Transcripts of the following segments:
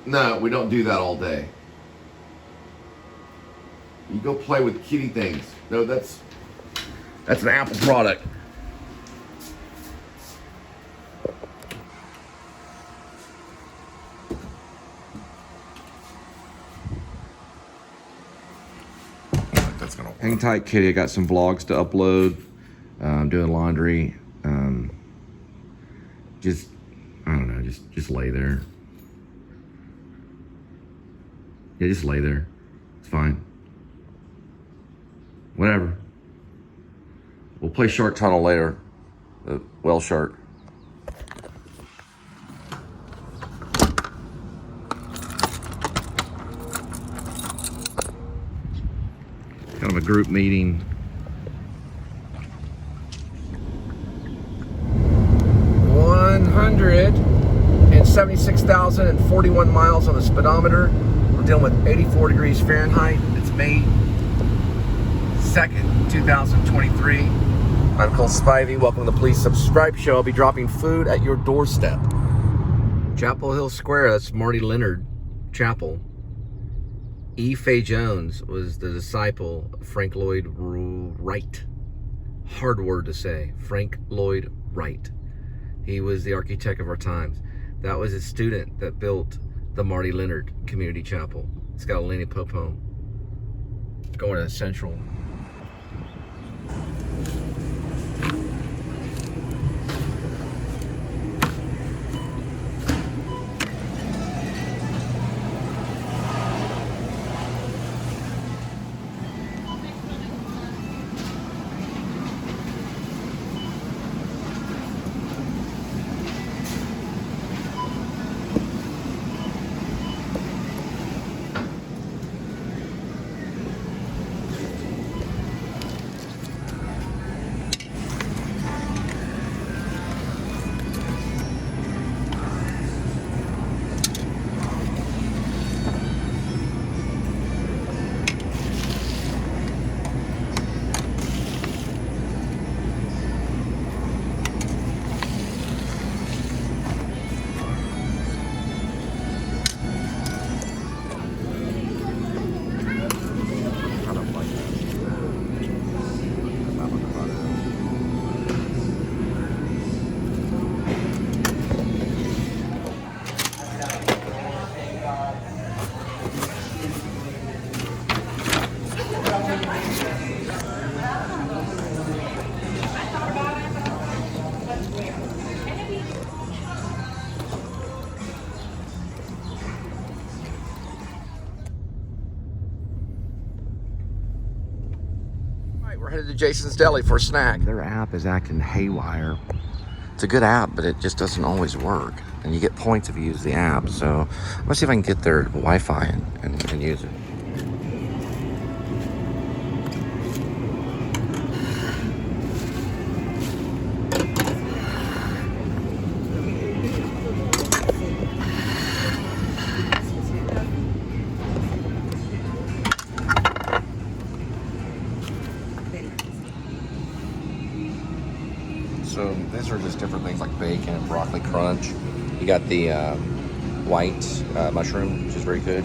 No, we don't do that all day. You go play with kitty things. No, that's an Apple product. That's gonna work. Hang tight, kitty. I got some vlogs to upload. I'm doing laundry. Just, I don't know, just lay there. Yeah, just lay there. It's fine. Whatever. We'll play Shark Tunnel later. Whale shark. Kind of a group meeting. 176,041 miles on the speedometer. We're dealing with 84 degrees Fahrenheit. It's May 2nd, 2023. I'm Cole Spivey. Welcome to the Please Subscribe Show. I'll be dropping food at your doorstep. Chapel Hill Square, that's Marty Leonard Chapel. E. Fay Jones was the disciple of Frank Lloyd Wright. Hard word to say. Frank Lloyd Wright. He was the architect of our times. That was his student that built the Marty Leonard Community Chapel. It's got a Lenny Pope home. Going to Central. We're headed to Jason's Deli for a snack. Their app is acting haywire. It's a good app, but it just doesn't always work. And you get points if you use the app. So let's see if I can get their Wi-Fi and use it. So these are just different things like bacon and broccoli crunch. You got the white mushroom, which is very good.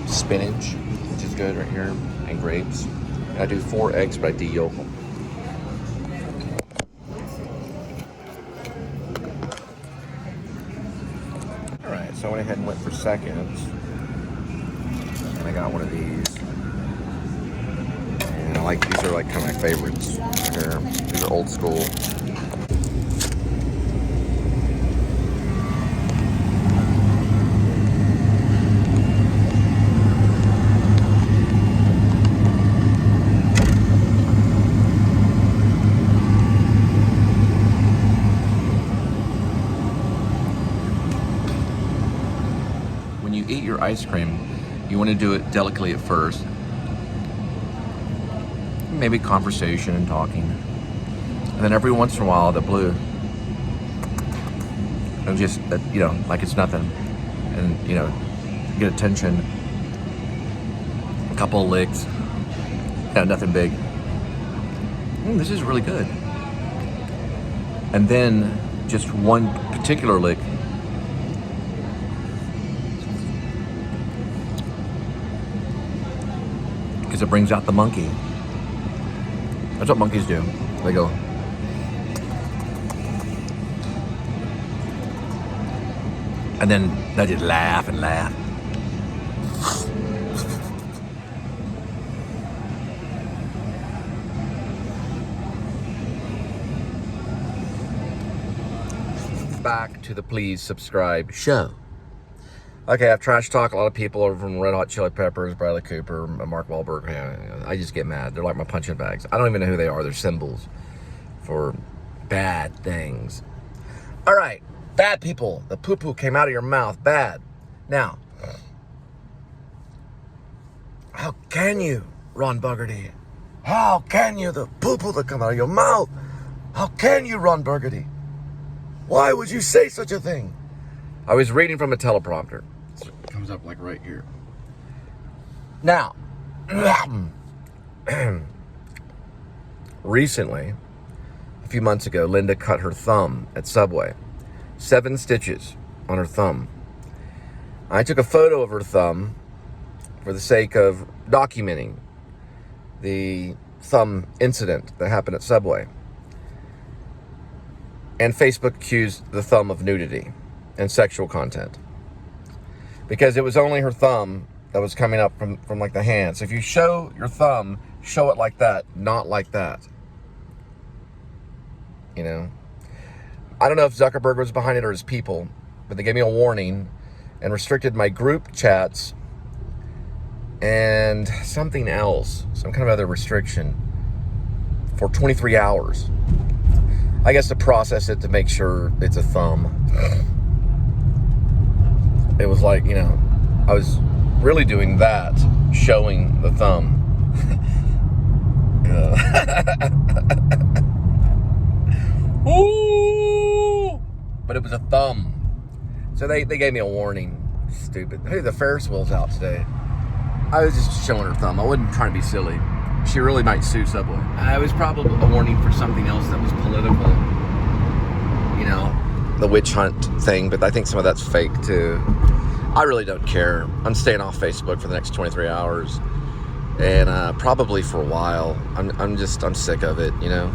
Spinach, which is good right here, and grapes. And I do 4 eggs, but I de-yolk them. All right, so I went ahead and went for seconds. And I got one of these. And I like, these are like kind of my favorites here. These are old school. When you eat your ice cream, you want to do it delicately at first. Maybe conversation and talking. And then every once in a while, the blue. And just, you know, like it's nothing. And, you know, get attention. A couple of licks. Yeah, nothing big. This is really good. And then just one particular lick. because it brings out the monkey. That's what monkeys do. They go. And then they just laugh and laugh. Back to the please subscribe show. Okay, I've trash talked a lot of people over from Red Hot Chili Peppers, Bradley Cooper, Mark Wahlberg. I just get mad. They're like my punching bags. I don't even know who they are. They're symbols for bad things. All right, bad people. The poo-poo came out of your mouth. Bad. Now, how can you, Ron Burgundy? How can you, the poo-poo that come out of your mouth? How can you, Ron Burgundy? Why would you say such a thing? I was reading from a teleprompter. So it comes up like right here. Now, recently, a few months ago, Linda cut her thumb at Subway. 7 stitches on her thumb. I took a photo of her thumb for the sake of documenting the thumb incident that happened at Subway. And Facebook accused the thumb of nudity and sexual content, because it was only her thumb that was coming up from like the hand. So if you show your thumb, show it like that, not like that. You know, I don't know if Zuckerberg was behind it or his people, but they gave me a warning and restricted my group chats and something else, some kind of other restriction for 23 hours. I guess to process it, to make sure it's a thumb. It was like, you know, I was really doing that, showing the thumb. Ooh! But it was a thumb. So they gave me a warning. Stupid. Hey, the Ferris wheel's out today. I was just showing her thumb. I wasn't trying to be silly. She really might sue Subway. I was probably a warning for something else that was political. You know, the witch hunt thing, but I think some of that's fake too. I really don't care. I'm staying off Facebook for the next 23 hours. And probably for a while. I'm sick of it, you know.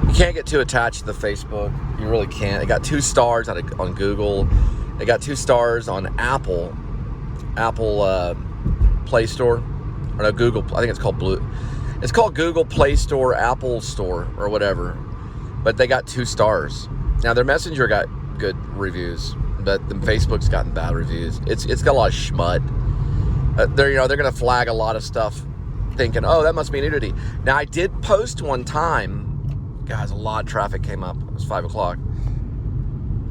You can't get too attached to the Facebook. You really can't. It got 2 stars on Google. It got 2 stars on Apple Play Store. Or no, Google. I think it's called It's called Google Play Store, Apple Store, or whatever. But they got 2 stars. Now their Messenger got good reviews, but the Facebook's gotten bad reviews. It's got a lot of schmut. They're gonna flag a lot of stuff, thinking, oh, that must be nudity. Now I did post one time. Guys, a lot of traffic came up. It was 5 o'clock.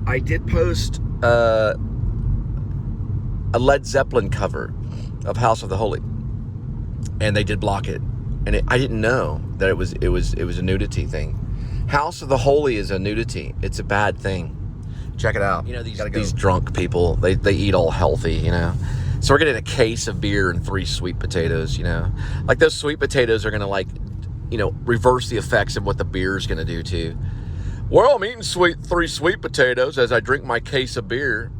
I did post a Led Zeppelin cover of House of the Holy, and they did block it. And I didn't know that it was a nudity thing. House of the Holy is a nudity. It's a bad thing. Check it out. You know, these drunk people, they eat all healthy, you know. So we're getting a case of beer and 3 sweet potatoes, you know. Like those sweet potatoes are gonna, like, you know, reverse the effects of what the beer is gonna do to you. Well, I'm eating 3 sweet potatoes as I drink my case of beer.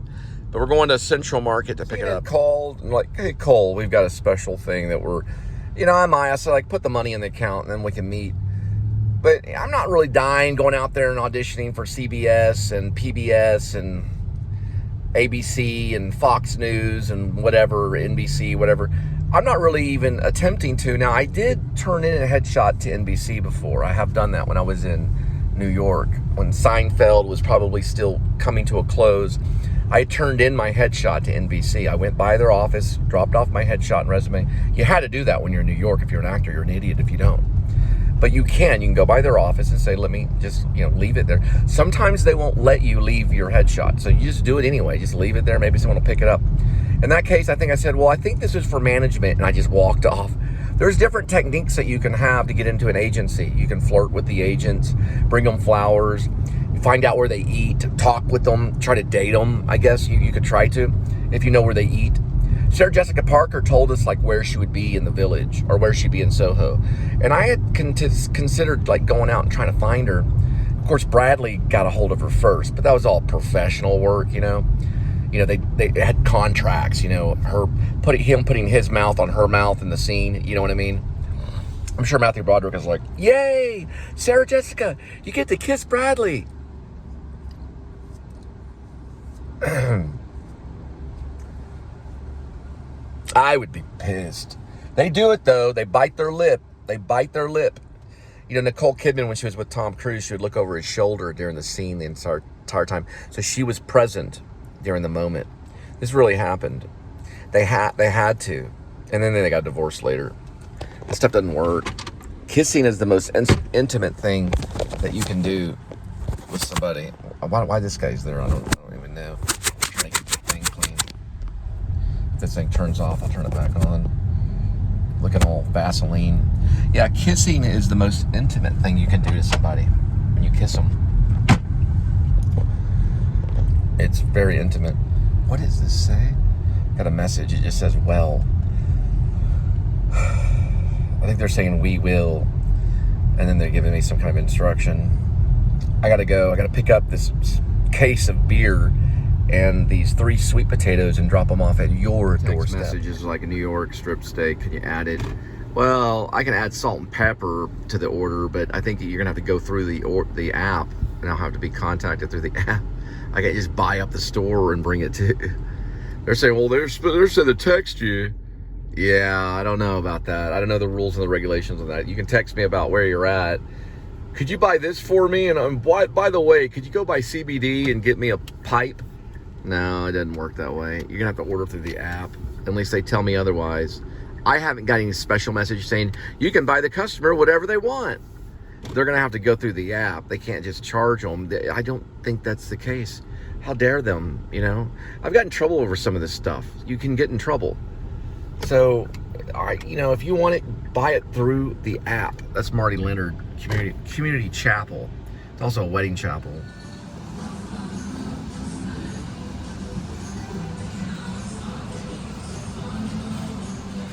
But we're going to Central Market to pick it up. Called, like, hey, Cole, we've got a special thing that we're, you know, I said, like, put the money in the account and then we can meet. But I'm not really dying going out there and auditioning for CBS and PBS and ABC and Fox News and whatever, NBC, whatever. I'm not really even attempting to. Now, I did turn in a headshot to NBC before. I have done that when I was in New York. When Seinfeld was probably still coming to a close, I turned in my headshot to NBC. I went by their office, dropped off my headshot and resume. You had to do that when you're in New York. If you're an actor, you're an idiot if you don't. But you can go by their office and say, let me just, you know, leave it there. Sometimes they won't let you leave your headshot. So you just do it anyway. Just leave it there. Maybe someone will pick it up. In that case, I think I said, well, I think this is for management. And I just walked off. There's different techniques that you can have to get into an agency. You can flirt with the agents, bring them flowers, find out where they eat, talk with them, try to date them. I guess you could try to, if you know where they eat. Sarah Jessica Parker told us like where she would be in the Village or where she'd be in Soho. And I had considered like going out and trying to find her. Of course, Bradley got a hold of her first, but that was all professional work, you know. You know, they had contracts, you know, him putting his mouth on her mouth in the scene, you know what I mean? I'm sure Matthew Broderick is like, yay, Sarah Jessica, you get to kiss Bradley. I would be pissed. They do it though. They bite their lip. They bite their lip. You know, Nicole Kidman, when she was with Tom Cruise, she would look over his shoulder during the scene the entire time. So she was present during the moment. This really happened. They had to. And then they got divorced later. This stuff doesn't work. Kissing is the most intimate thing that you can do with somebody. Why this guy's there, I don't even know. I'm trying to keep the thing clean. If this thing turns off, I'll turn it back on. Looking all Vaseline. Yeah, kissing is the most intimate thing you can do to somebody when you kiss them. It's very intimate. What does this say? Got a message. It just says, well. I think they're saying we will. And then they're giving me some kind of instruction. I gotta go. I gotta pick up this case of beer and these 3 sweet potatoes and drop them off at your doorstep. Text messages like a New York strip steak. Can you add it? Well, I can add salt and pepper to the order, but I think that you're gonna have to go through the app, and I'll have to be contacted through the app. I can't just buy up the store and bring it to. They're saying, well, they're saying to text you. Yeah, I don't know about that. I don't know the rules and the regulations on that. You can text me about where you're at. Could you buy this for me? And by the way, could you go buy CBD and get me a pipe? No, it doesn't work that way. You're gonna have to order through the app, unless they tell me otherwise. I haven't got any special message saying you can buy the customer whatever they want. They're gonna have to go through the app. They can't just charge them. I don't think that's the case. How dare them, you know? I've gotten in trouble over some of this stuff. You can get in trouble. So, all right, you know, if you want it, buy it through the app. That's Marty Leonard Community Chapel. It's also a wedding chapel.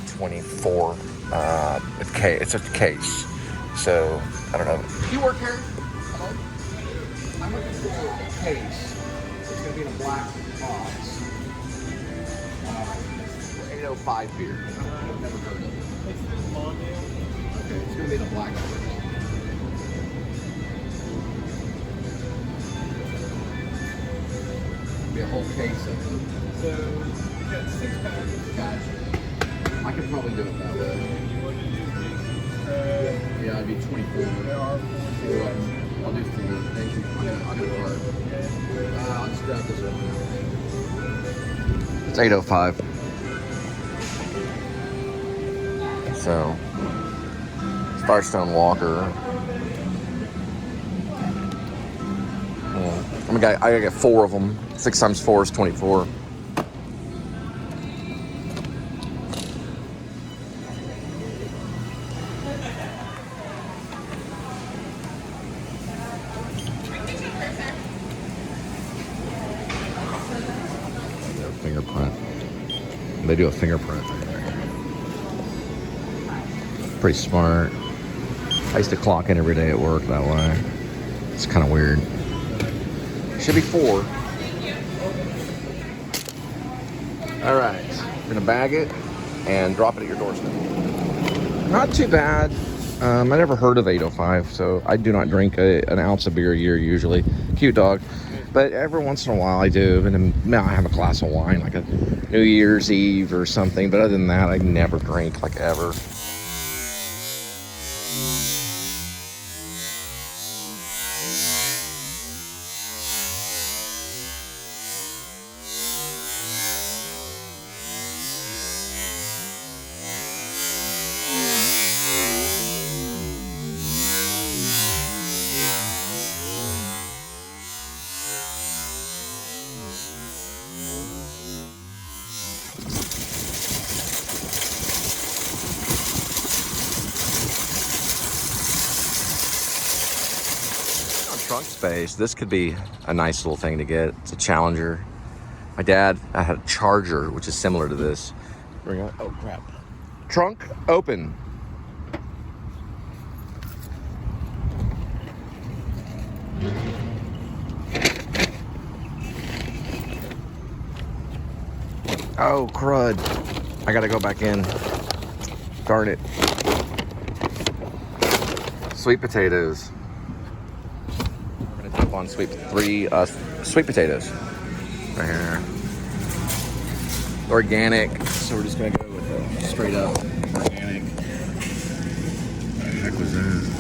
$24. It's a case. So I don't know. Do you work here? Hello? I'm looking for a case. It's gonna be in a black box. 805 beer. I've never heard of it. It's this long deal. Okay, it's gonna be in a black box. Be a whole case of it. So you got 6 packs. Gotcha. I could probably do it that way. You want to do these? Yeah, it'd be 24. There are 4. I'll do 4. Thank you. I'll get a card. I'll just grab this one. It's 805. So, Starstone Walker. Yeah. I gotta get 4 of them. 6 times 4 is 24. Fingerprint. They do a fingerprint. Pretty smart. I used to clock in every day at work that way. It's kind of weird. Should be 4. All right, we're gonna bag it and drop it at your doorstep. Not too bad. I never heard of 805, so I do not drink an ounce of beer a year usually. Cute dog. But every once in a while I do, and then I have a glass of wine, like a New Year's Eve or something. But other than that, I never drink, like, ever. Trunk space. This could be a nice little thing to get. It's a Challenger. My dad, I had a Charger, which is similar to this. Bring out. Oh crap! Trunk open. Oh, crud. I gotta go back in. Darn it. Sweet potatoes. We're gonna jump on sweet potatoes. Right here. Organic. So we're just gonna go with it. Straight up organic. What the heck was that?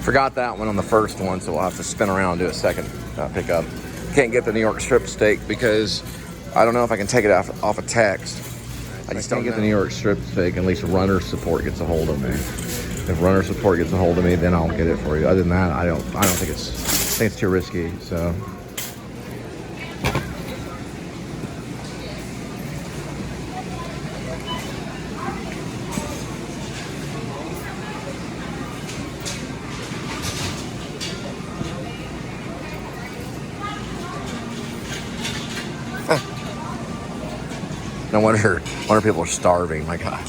Forgot that one on the first one, so we'll have to spin around and do a second pickup. Can't get the New York strip steak because I don't know if I can take it off of text. I just don't get the New York strip steak unless runner support gets a hold of me. If runner support gets a hold of me, then I'll get it for you. Other than that, I don't think it's too risky. So. No wonder people are starving. My God.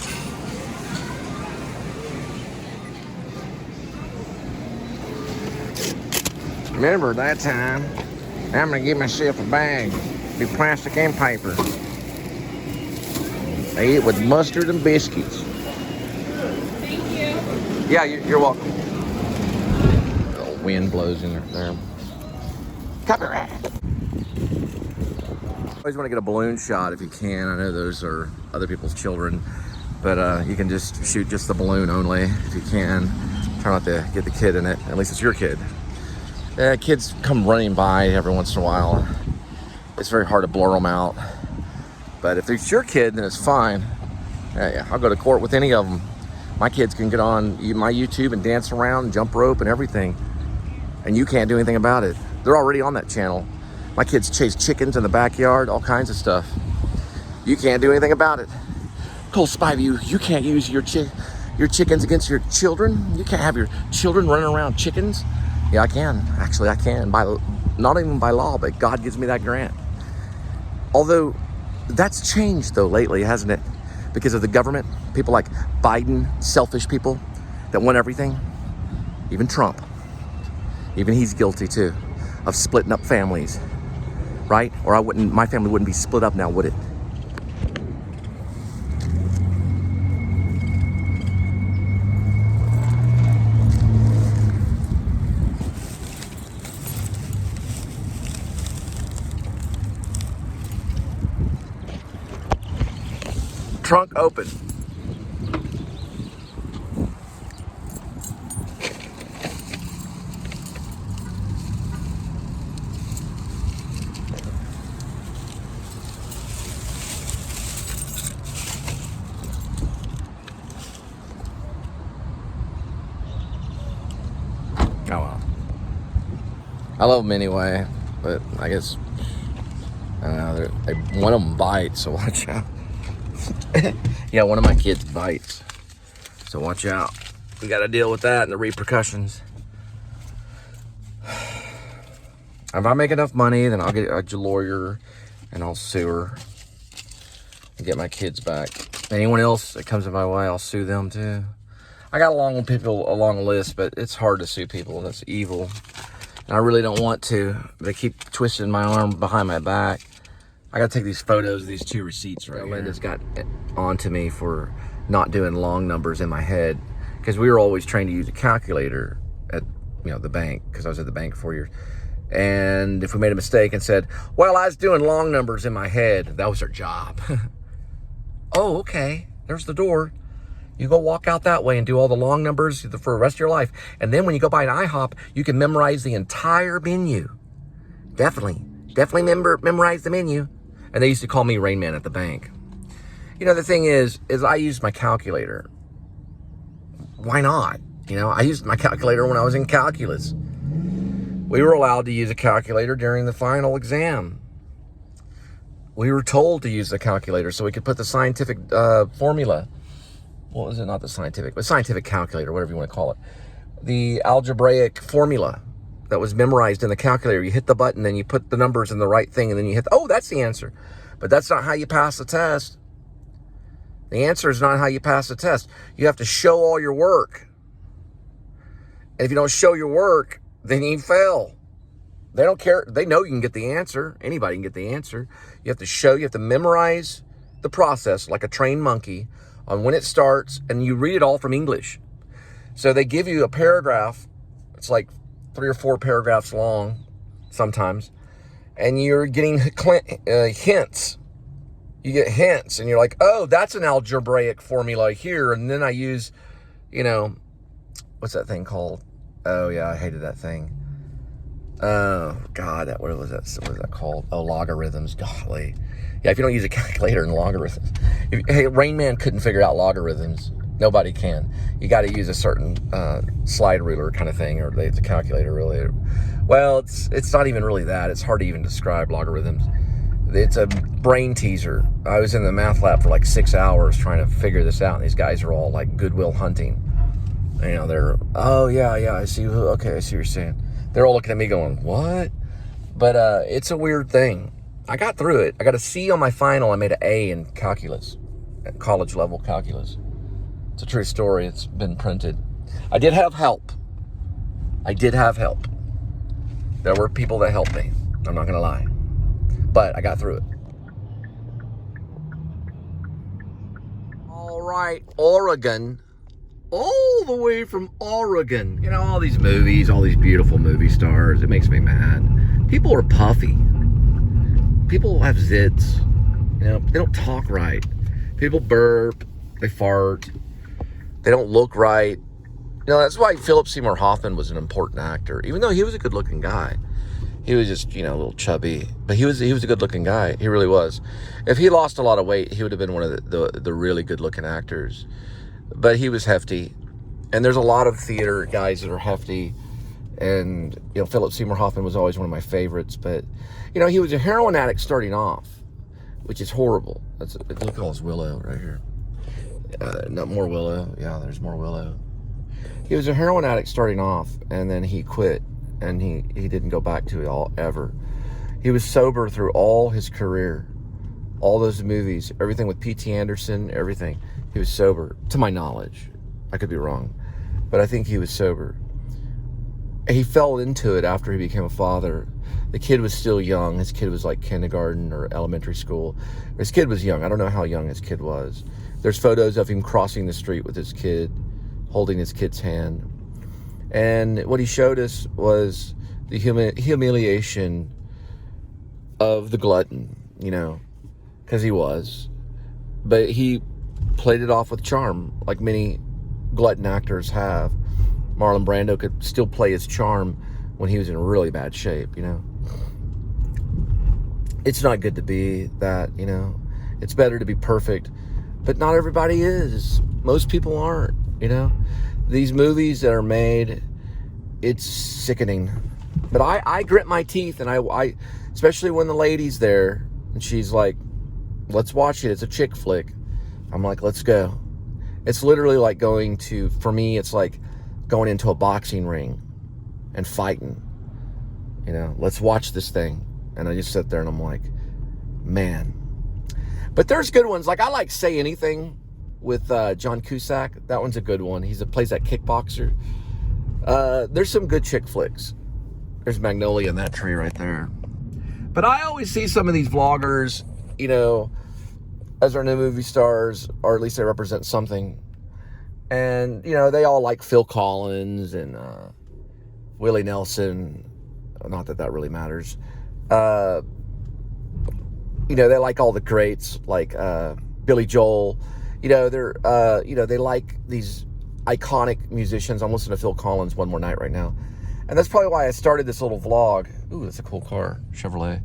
Remember that time? I'm gonna give myself a bag. Be plastic and paper. I eat it with mustard and biscuits. Thank you. Yeah, you're welcome. The wind blows in there. Copyright. Always want to get a balloon shot if you can. I know those are other people's children, but you can just shoot just the balloon only if you can. Try not to get the kid in it. At least it's your kid. Kids come running by every once in a while. It's very hard to blur them out. But if it's your kid, then it's fine. Yeah, I'll go to court with any of them. My kids can get on my YouTube and dance around and jump rope and everything. And you can't do anything about it. They're already on that channel. My kids chase chickens in the backyard, all kinds of stuff. You can't do anything about it. Cole Spivey, you can't use your chickens against your children. You can't have your children running around chickens. Yeah, I can. Actually, I can. Not even by law, but God gives me that grant. Although, that's changed though lately, hasn't it? Because of the government, people like Biden, selfish people that want everything. Even Trump. Even he's guilty too of splitting up families. Right? Or my family wouldn't be split up now, would it? Trunk open. Oh well. I love them anyway, but I guess, I don't know, one of them bites, so watch out. Yeah, one of my kids bites, so watch out. We got to deal with that and the repercussions. If I make enough money, then I'll get a lawyer and I'll sue her and get my kids back. Anyone else that comes in my way, I'll sue them too. I got a long list, but it's hard to sue people. That's evil. And I really don't want to. They keep twisting my arm behind my back. I got to take these photos of these two receipts right here. Linda's got onto me for not doing long numbers in my head because we were always trained to use a calculator at the bank because I was at the bank for 4 years. And if we made a mistake and said, well, I was doing long numbers in my head, that was our job. Oh, okay. There's the door. You go walk out that way and do all the long numbers for the rest of your life. And then when you go by an IHOP, you can memorize the entire menu. Definitely memorize the menu. And they used to call me Rain Man at the bank. The thing is I used my calculator. Why not? I used my calculator when I was in calculus. We were allowed to use a calculator during the final exam. We were told to use the calculator so we could put the scientific formula. What was it? Not the scientific, but scientific calculator, whatever you want to call it. The algebraic formula that was memorized in the calculator. You hit the button and you put the numbers in the right thing and then you hit, oh, that's the answer. But that's not how you pass the test. The answer is not how you pass the test. You have to show all your work. And if you don't show your work, then you fail. They don't care. They know you can get the answer. Anybody can get the answer. You have to memorize the process like a trained monkey on when it starts, and you read it all from English. So they give you a paragraph. It's like 3 or 4 paragraphs long sometimes, and you're getting hints. You get hints, and you're like, oh, that's an algebraic formula here, and then I use, what's that thing called? Oh, yeah, I hated that thing. Oh, God, what was that called? Oh, logarithms, golly. Yeah, if you don't use a calculator in logarithms. Hey, Rain Man couldn't figure out logarithms. Nobody can. You got to use a certain slide ruler kind of thing, or the calculator, really. Well, it's not even really that. It's hard to even describe logarithms. It's a brain teaser. I was in the math lab for like 6 hours trying to figure this out, and these guys are all like Goodwill Hunting. They're, oh, yeah, I see. Okay, I see what you're saying. They're all looking at me going, what? But it's a weird thing. I got through it. I got a C on my final. I made an A in calculus, college level calculus. It's a true story. It's been printed. I did have help. There were people that helped me. I'm not going to lie. But I got through it. All right, Oregon. All the way from Oregon. All these movies, all these beautiful movie stars. It makes me mad. People are puffy. People have zits. They don't talk right. People burp. They fart. They don't look right. That's why Philip Seymour Hoffman was an important actor. Even though he was a good-looking guy. He was just, a little chubby. But he was a good-looking guy. He really was. If he lost a lot of weight, he would have been one of the really good-looking actors. But he was hefty. And there's a lot of theater guys that are hefty. And, Philip Seymour Hoffman was always one of my favorites. But, he was a heroin addict starting off, which is horrible. Look at all this willow right here. Not more willow. Yeah, there's more willow. He was a heroin addict starting off, and then he quit, and he didn't go back to it all ever. He was sober through all his career, all those movies, everything with P.T. Anderson, everything. He was sober, to my knowledge. I could be wrong, but I think he was sober. He fell into it after he became a father. The kid was still young. His kid was like kindergarten or elementary school. His kid was young. I don't know how young his kid was. There's photos of him crossing the street with his kid, holding his kid's hand. And what he showed us was the humiliation of the glutton, because he was. But he played it off with charm, like many glutton actors have. Marlon Brando could still play his charm when he was in really bad shape, It's not good to be that, It's better to be perfect. But not everybody is. Most people aren't, These movies that are made, it's sickening. But I grit my teeth, and I especially when the lady's there, and she's like, let's watch it. It's a chick flick. I'm like, let's go. It's literally like for me, it's like going into a boxing ring and fighting. Let's watch this thing. And I just sit there and I'm like, man. But there's good ones. Like, I like Say Anything with John Cusack. That one's a good one. He plays that kickboxer. There's some good chick flicks. There's Magnolia in that tree right there. But I always see some of these vloggers, as our new movie stars, or at least they represent something. And, they all like Phil Collins and Willie Nelson. Not that really matters. They like all the greats, like Billy Joel. They like these iconic musicians. I'm listening to Phil Collins One More Night right now. And that's probably why I started this little vlog. Ooh, that's a cool car, Chevrolet.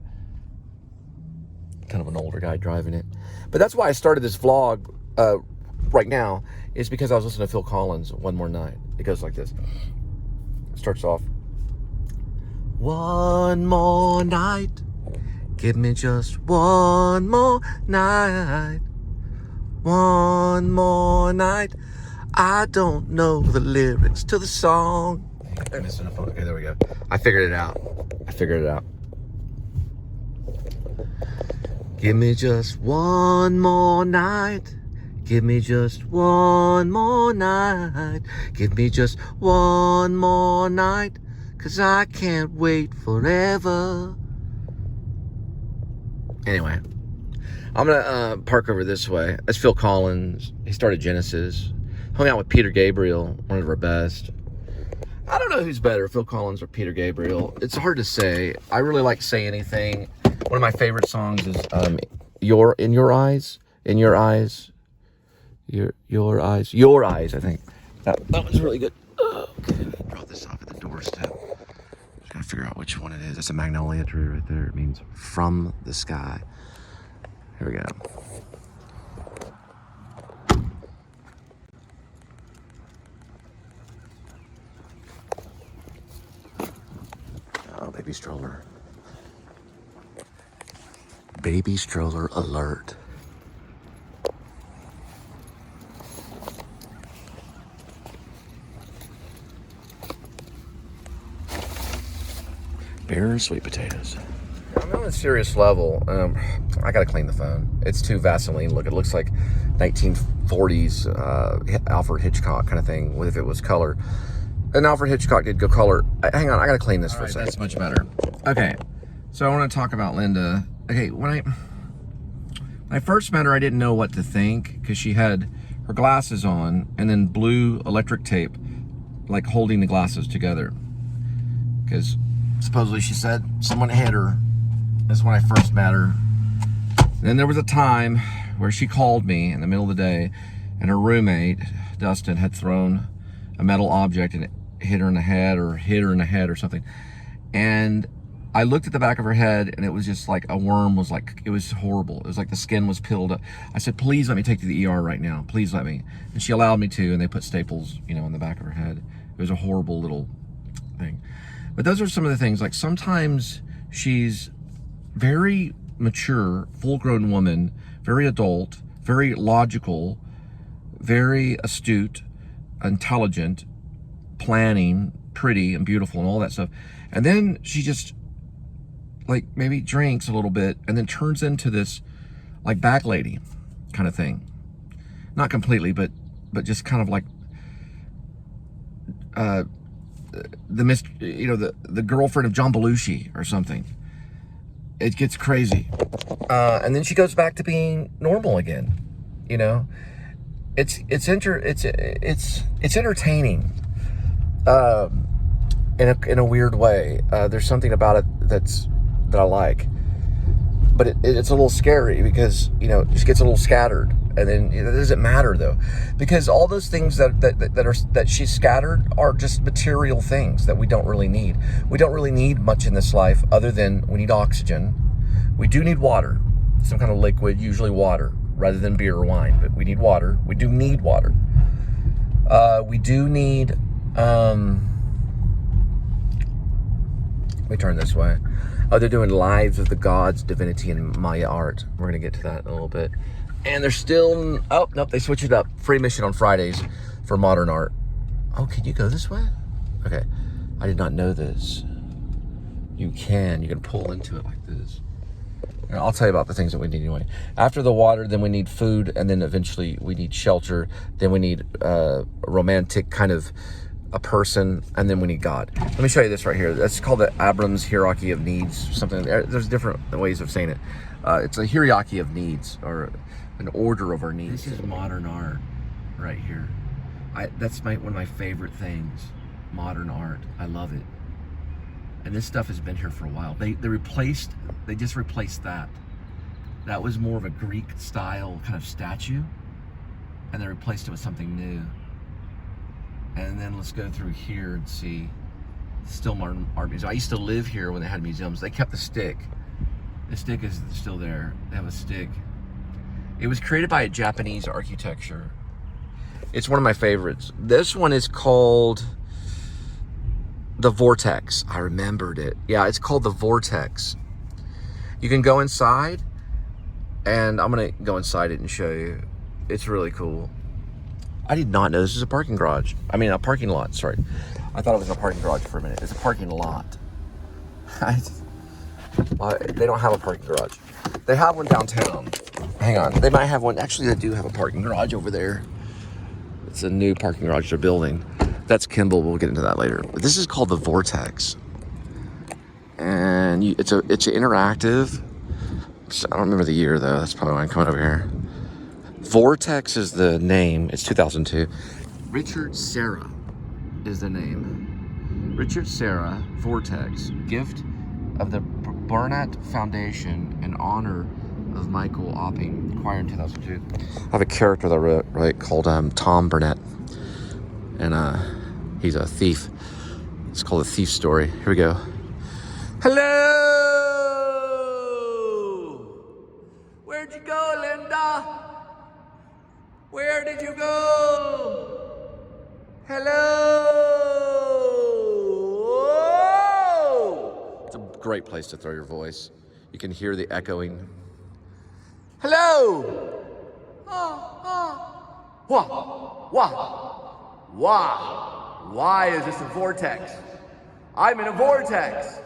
Kind of an older guy driving it. But that's why I started this vlog right now, is because I was listening to Phil Collins One More Night. It goes like this. It starts off, one more night. Give me just one more night. One more night. I don't know the lyrics to the song. I'm missing a phone. Okay, there we go. I figured it out. Give me just one more night. Give me just one more night. Give me just one more night. 'cause I can't wait forever. Anyway, I'm gonna park over this way. That's Phil Collins. He started Genesis. Hung out with Peter Gabriel, one of our best. I don't know who's better, Phil Collins or Peter Gabriel. It's hard to say. I really like Say Anything. One of my favorite songs is In Your Eyes, Your Eyes, I think. That one's really good. Okay, drop this off at the doorstep. Just gotta figure out which one it is. That's a magnolia tree right there. It means from the sky. Here we go. Oh, baby stroller. Baby stroller alert. Bears, sweet potatoes. I'm on a serious level. I gotta clean the phone. It's too Vaseline look. It looks like 1940s Alfred Hitchcock kind of thing, if it was color. And Alfred Hitchcock did go color. Hang on, I gotta clean this for a second. That's much better. Okay, so I want to talk about Linda. Okay, when I first met her, I didn't know what to think because she had her glasses on and then blue electric tape, like holding the glasses together. Because supposedly she said someone hit her. That's when I first met her. Then there was a time where she called me in the middle of the day, and her roommate Dustin had thrown a metal object and it hit her in the head or something. And I looked at the back of her head and it was just like a worm was like, it was horrible. It was like the skin was peeled up. I said, please let me take you to the ER right now. Please let me. And she allowed me to, and they put staples, you know, in the back of her head. It was a horrible little thing. But those are some of the things. Like sometimes she's very mature, full-grown woman, very adult, very logical, very astute, intelligent, planning, pretty and beautiful and all that stuff. And then she just like maybe drinks a little bit and then turns into this like back lady kind of thing. Not completely, but just kind of like the girlfriend of John Belushi or something. It gets crazy. And then she goes back to being normal again, you know? It's entertaining in a weird way. There's something about it that I like, but it's a little scary because, you know, it just gets a little scattered, and then it doesn't matter though, because all those things that she's scattered are just material things that we don't really need. We don't really need much in this life other than we need oxygen. We do need water, some kind of liquid, usually water, rather than beer or wine, but we need water. We do need water. We do need, let me turn this way. Oh, they're doing Lives of the Gods, Divinity, and Maya Art. We're going to get to that in a little bit. And they're still, oh, nope, they switched it up. Free admission on Fridays for modern art. Oh, can you go this way? Okay, I did not know this. You can pull into it like this. And I'll tell you about the things that we need anyway. After the water, then we need food, and then eventually we need shelter. Then we need a romantic kind of a person, and then we need God. Let me show you this right here. That's called the Abrams hierarchy of needs. Something. There's different ways of saying it. It's a hierarchy of needs, or an order of our needs. This is modern art right here. That's one of my favorite things. Modern art. I love it. And this stuff has been here for a while. They just replaced that. That was more of a Greek style kind of statue, and they replaced it with something new. And then let's go through here and see still modern art museum. I used to live here when they had museums. They kept the stick. The stick is still there. They have a stick. It was created by a Japanese architecture. It's one of my favorites. This one is called The Vortex. I remembered it. Yeah, it's called The Vortex. You can go inside, and I'm gonna go inside it and show you. It's really cool. I did not know this was a parking garage. I mean, a parking lot, sorry. I thought it was a parking garage for a minute. It's a parking lot. They don't have a parking garage. They have one downtown. Hang on, they might have one. Actually, they do have a parking garage over there. It's a new parking garage they're building. That's Kimball. We'll get into that later. But this is called the Vortex, and it's an interactive. I don't remember the year though. That's probably why I'm coming over here. Vortex is the name. It's 2002. Richard Serra is the name. Richard Serra Vortex, gift of the Barnett Foundation in honor of Michael Opping, acquired in 2002. I have a character that I wrote called Tom Burnett, and he's a thief. It's called A Thief Story. Here we go. Hello! Where'd you go, Linda? Where did you go? Hello! Whoa! It's a great place to throw your voice. You can hear the echoing. Hello! Wah! Wah! Why? Why is this a vortex? I'm in a vortex.